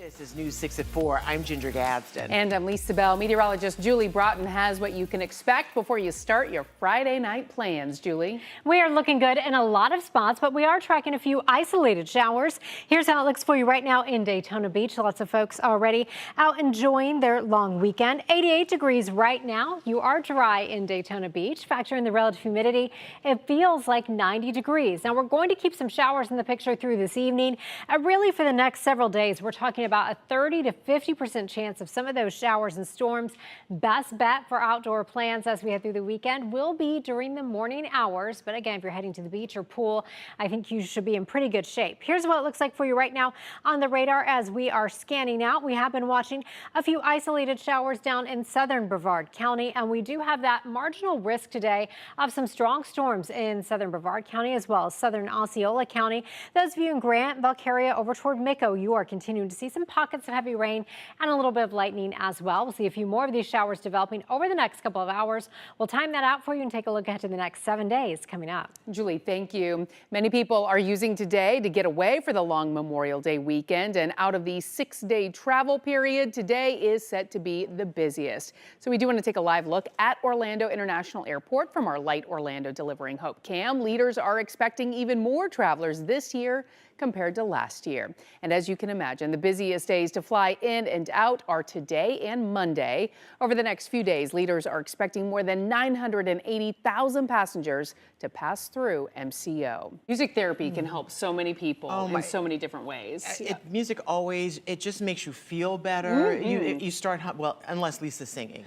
This is News 6 at 4. I'm Ginger Gadsden. And I'm Lisa Bell. Meteorologist Julie Broughton has what you can expect before you start your Friday night plans. Julie? We are looking good in a lot of spots, but we are tracking a few isolated showers. Here's how it looks for you right now in Daytona Beach. Lots of folks already out enjoying their long weekend. 88 degrees right now. You are dry in Daytona Beach. Factor in the relative humidity. It feels like 90 degrees. Now, we're going to keep some showers in the picture through this evening. Really, for the next several days, we're talking about a 30 to 50% chance of some of those showers and storms. Best bet for outdoor plans as we head through the weekend will be during the morning hours. But again, if you're heading to the beach or pool, I think you should be in pretty good shape. Here's what it looks like for you right now on the radar as we are scanning out. We have been watching a few isolated showers down in southern Brevard County, and we do have that marginal risk today of some strong storms in southern Brevard County as well as southern Osceola County. Those of you in Grant, Valcaria, over toward Mico, you are continuing to see some pockets of heavy rain and a little bit of lightning as well. We'll see a few more of these showers developing over the next couple of hours. We'll time that out for you and take a look ahead to the next 7 days coming up. Julie, thank you. Many people are using today to get away for the long Memorial Day weekend, and out of the 6-day travel period, today is set to be the busiest. So we do want to take a live look at Orlando International Airport from our Light Orlando Delivering Hope cam. Leaders are expecting even more travelers this year compared to last year. And as you can imagine, the busiest days to fly in and out are today and Monday. Over the next few days, leaders are expecting more than 980,000 passengers to pass through MCO. Music therapy can help so many people in so many different ways. Music always, it just makes you feel better. You start, well, unless Lisa's singing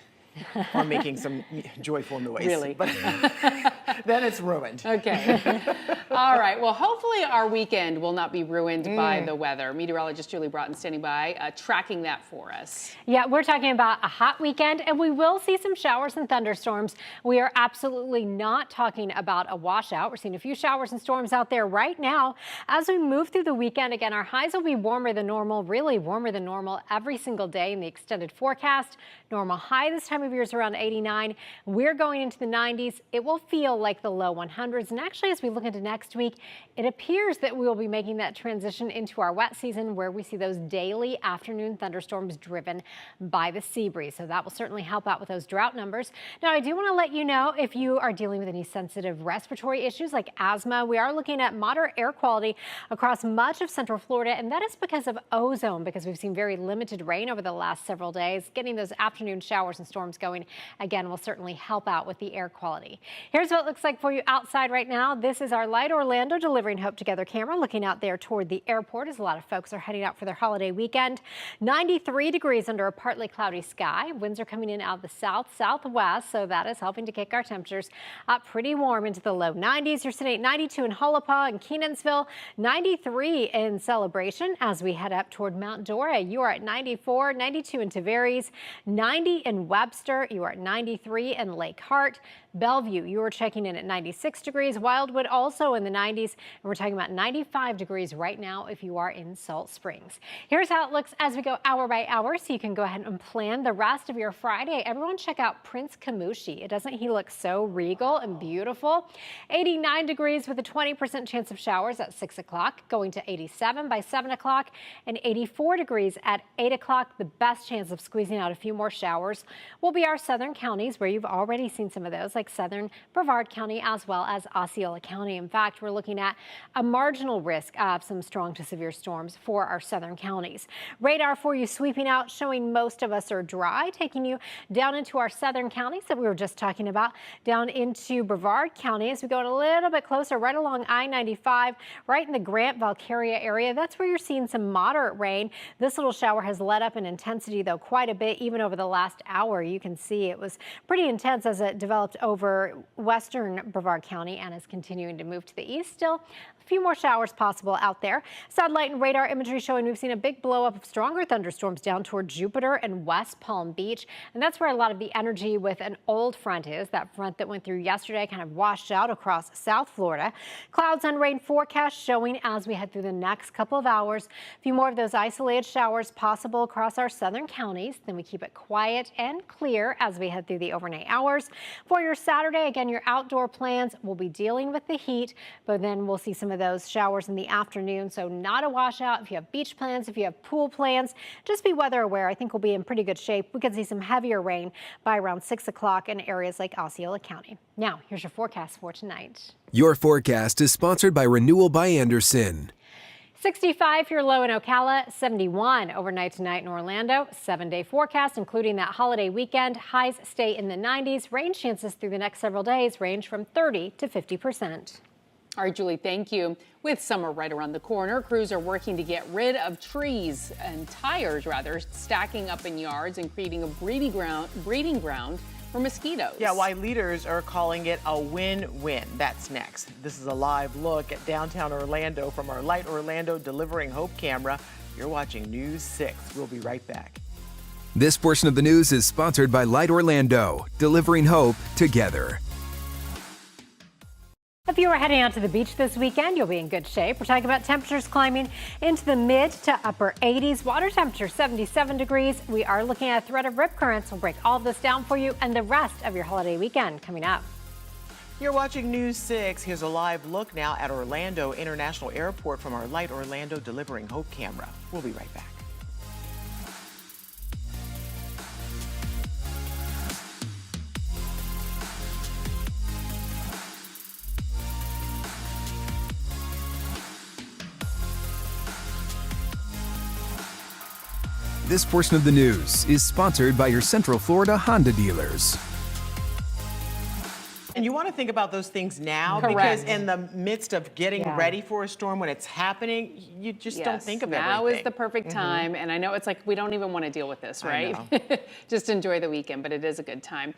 or making some joyful noise. Really? But then it's ruined. Okay. All right. Well, hopefully our weekend will not be ruined by the weather. Meteorologist Julie Broughton standing by, tracking that for us. Yeah, we're talking about a hot weekend, and we will see some showers and thunderstorms. We are absolutely not talking about a washout. We're seeing a few showers and storms out there right now. As we move through the weekend, again, our highs will be warmer than normal, really warmer than normal every single day in the extended forecast. Normal high this time of year is around 89. We're going into the 90s. It will feel like the low 100s. And actually, as we look into next week, it appears that we will be making that transition into our wet season where we see those daily afternoon thunderstorms driven by the sea breeze. So that will certainly help out with those drought numbers. Now, I do want to let you know if you are dealing with any sensitive respiratory issues like asthma, we are looking at moderate air quality across much of central Florida. And that is because of ozone, because we've seen very limited rain over the last several days. Getting those afternoon showers and storms going again will certainly help out with the air quality. Here's what it looks like for you outside right now. This is our Light Orlando Delivering Hope Together camera looking out there toward the airport as a lot of folks are heading out for their holiday weekend. 93 degrees under a partly cloudy sky. Winds are coming in out of the southwest, so that is helping to kick our temperatures up pretty warm into the low 90s. You're sitting at 92 in Hullapaw and Kenansville, 93 in Celebration as we head up toward Mount Dora. You are at 94, 92 in Tavares, 90 in Webster. You are at 93 in Lake Hart. Bellevue, you are checking in at 96 degrees. Wildwood also in the 90s. And we're talking about 95 degrees right now if you are in Salt Springs. Here's how it looks as we go hour by hour, so you can go ahead and plan the rest of your Friday. Everyone check out Prince Kamushi. Doesn't he look so regal and beautiful? 89 degrees with a 20% chance of showers at 6 o'clock, going to 87 by 7 o'clock, and 84 degrees at 8 o'clock. The best chance of squeezing out a few more showers will be our southern counties, where you've already seen some of those, like southern Brevard County as well as Osceola County. In fact, we're looking at a marginal risk of some strong to severe storms for our southern counties. Radar for you sweeping out, showing most of us are dry, taking you down into our southern counties that we were just talking about, down into Brevard County as we go a little bit closer right along I-95, right in the Grant Valcaria area. That's where you're seeing some moderate rain. This little shower has let up in intensity, though, quite a bit, even over the last hour. You can see it was pretty intense as it developed over western Brevard County and is continuing to move to the east. Still a few more showers possible out there. Satellite and radar imagery showing we've seen a big blow up of stronger thunderstorms down toward Jupiter and West Palm Beach. And that's where a lot of the energy with an old front is. That front that went through yesterday kind of washed out across South Florida. Clouds and rain forecast showing as we head through the next couple of hours. A few more of those isolated showers possible across our southern counties. Then we keep it quiet and clear as we head through the overnight hours. For your Saturday, again, your outdoor plans will be dealing with the heat, but then we'll see some of those showers in the afternoon. So not a washout. If you have beach plans, if you have pool plans, just be weather aware. I think we'll be in pretty good shape. We could see some heavier rain by around 6 o'clock in areas like Osceola County. Now, here's your forecast for tonight. Your forecast is sponsored by Renewal by Andersen. 65 your low in Ocala, 71 overnight tonight in Orlando. 7-day forecast, including that holiday weekend. Highs stay in the 90s. Rain chances through the next several days range from 30 to 50%. All right, Julie, thank you. With summer right around the corner, crews are working to get rid of trees and tires, rather, stacking up in yards and creating a breeding ground for mosquitoes. Yeah, why leaders are calling it a win-win. That's next. This is a live look at downtown Orlando from our Light Orlando Delivering Hope camera. You're watching News 6. We'll be right back. This portion of the news is sponsored by Light Orlando, delivering hope together. If you are heading out to the beach this weekend, you'll be in good shape. We're talking about temperatures climbing into the mid to upper 80s. Water temperature 77 degrees. We are looking at a threat of rip currents. We'll break all of this down for you and the rest of your holiday weekend coming up. You're watching News 6. Here's a live look now at Orlando International Airport from our Light Orlando Delivering Hope camera. We'll be right back. This portion of the news is sponsored by your Central Florida Honda dealers. And you want to think about those things now Correct. because in the midst of getting Yeah. ready for a storm, when it's happening, you just don't think of now everything. is the perfect time, and I know it's like we don't even want to deal with this, I right? Just enjoy the weekend, but it is a good time.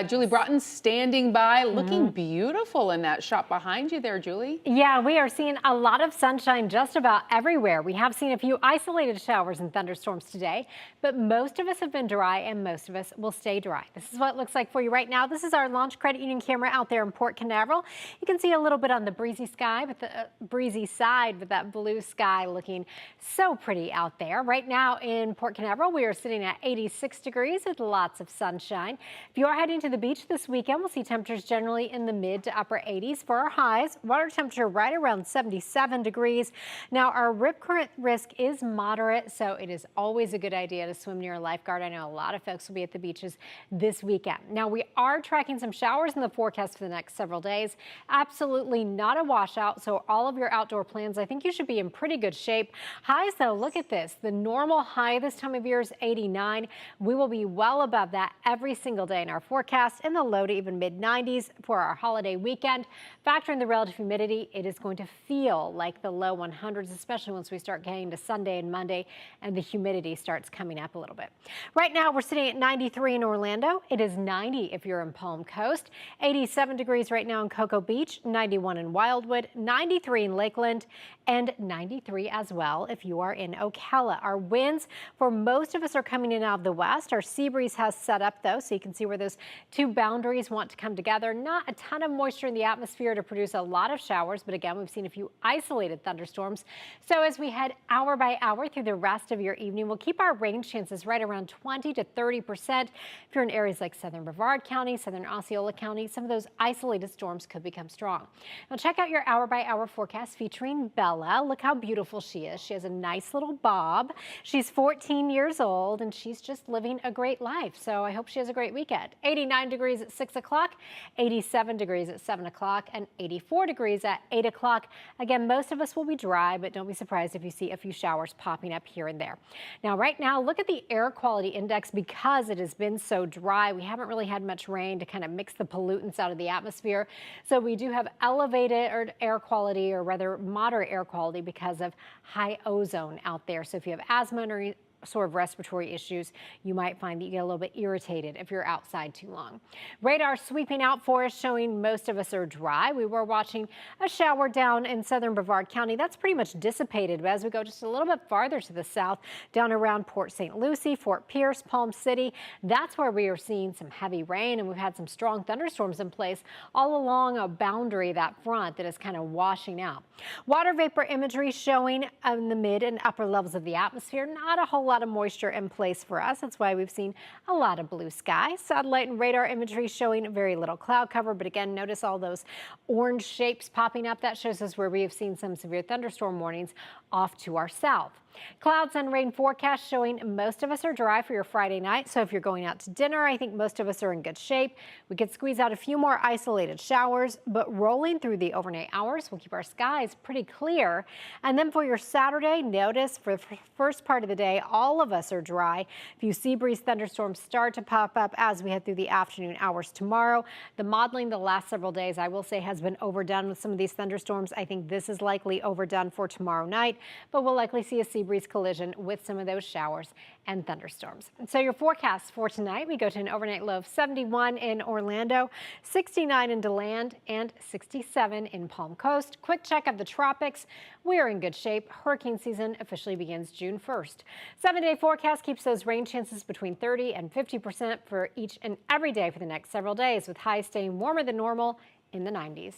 Julie Broughton standing by, looking beautiful in that shot behind you there, Julie. Yeah, we are seeing a lot of sunshine just about everywhere. We have seen a few isolated showers and thunderstorms today, but most of us have been dry and most of us will stay dry. This is what it looks like for you right now. This is our Launch Credit Union camera out there in Port Canaveral. You can see a little bit on the breezy sky, with the breezy side with that blue sky looking so pretty out there. Right now in Port Canaveral, we are sitting at 86 degrees with lots of sunshine. If you are heading to the beach this weekend, we'll see temperatures generally in the mid to upper 80s for our highs. Water temperature right around 77 degrees. Now our rip current risk is moderate, so it is always a good idea to swim near a lifeguard. I know a lot of folks will be at the beaches this weekend. Now we are tracking some showers in the forecast for the next several days. Absolutely not a washout, so all of your outdoor plans, I think you should be in pretty good shape. Highs though, look at this. The normal high this time of year is 89. We will be well above that every single day in our forecast, in the low to even mid 90s for our holiday weekend. Factor in the relative humidity, it is going to feel like the low 100s, especially once we start getting to Sunday and Monday and the humidity starts coming up a little bit. Right now we're sitting at 93 in Orlando. It is 90 if you're in Palm Coast, 87 degrees right now in Cocoa Beach, 91 in Wildwood, 93 in Lakeland, and 93 as well if you are in Ocala. Our winds for most of us are coming in out of the west. Our sea breeze has set up though, so you can see where those two boundaries want to come together. Not a ton of moisture in the atmosphere to produce a lot of showers, but again, we've seen a few isolated thunderstorms. So as we head hour by hour through the rest of your evening, we'll keep our rain chances right around 20 to 30%. If you're in areas like southern Brevard County, southern Osceola County, some of those isolated storms could become strong. Now check out your hour by hour forecast featuring Bella. Look how beautiful she is. She has a nice little bob. She's 14 years old and she's just living a great life. So I hope she has a great weekend. 89 degrees at 6 o'clock, 87 degrees at 7 o'clock, and 84 degrees at 8 o'clock. Again, most of us will be dry, but don't be surprised if you see a few showers popping up here and there. Now, right now, look at the air quality index. Because it has been so dry, we haven't really had much rain to kind of mix the pollutants out of the atmosphere. So we do have elevated air quality, or rather moderate air quality, because of high ozone out there. So if you have asthma or sort of respiratory issues, you might find that you get a little bit irritated if you're outside too long. Radar sweeping out for us, showing most of us are dry. We were watching a shower down in southern Brevard County. That's pretty much dissipated. But as we go just a little bit farther to the south, down around Port St. Lucie, Fort Pierce, Palm City, that's where we are seeing some heavy rain, and we've had some strong thunderstorms in place all along a boundary, that front that is kind of washing out. Water vapor imagery showing in the mid and upper levels of the atmosphere. Not a whole lot of moisture in place for us. That's why we've seen a lot of blue skies. Satellite and radar imagery showing very little cloud cover, but again, notice all those orange shapes popping up. That shows us where we have seen some severe thunderstorm warnings off to our south. Clouds and rain forecast showing most of us are dry for your Friday night. So if you're going out to dinner, I think most of us are in good shape. We could squeeze out a few more isolated showers, but rolling through the overnight hours will keep our skies pretty clear. And then for your Saturday, notice for the first part of the day, all of us are dry. A few sea breeze thunderstorms start to pop up as we head through the afternoon hours tomorrow. The modeling the last several days, I will say, has been overdone with some of these thunderstorms. I think this is likely overdone for tomorrow night, but we'll likely see a sea breeze collision with some of those showers and thunderstorms. And so your forecast for tonight, we go to an overnight low of 71 in Orlando, 69 in DeLand, and 67 in Palm Coast. Quick check of the tropics. We are in good shape. Hurricane season officially begins June 1st. 7-day forecast keeps those rain chances between 30 and 50% for each and every day for the next several days, with highs staying warmer than normal in the 90s.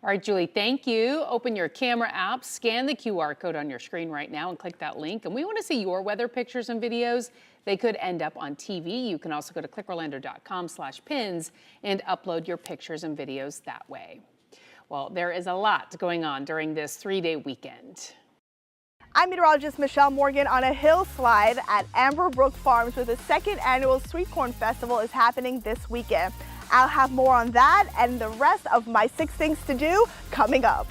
All right, Julie, thank you. Open your camera app, scan the QR code on your screen right now and click that link. And we want to see your weather pictures and videos. They could end up on TV. You can also go to clickorlando.com/pins and upload your pictures and videos that way. Well, there is a lot going on during this 3-day weekend. I'm meteorologist Michelle Morgan on a hill slide at Amber Brook Farms, where the second annual Sweet Corn Festival is happening this weekend. I'll have more on that and the rest of my 6 things to do coming up.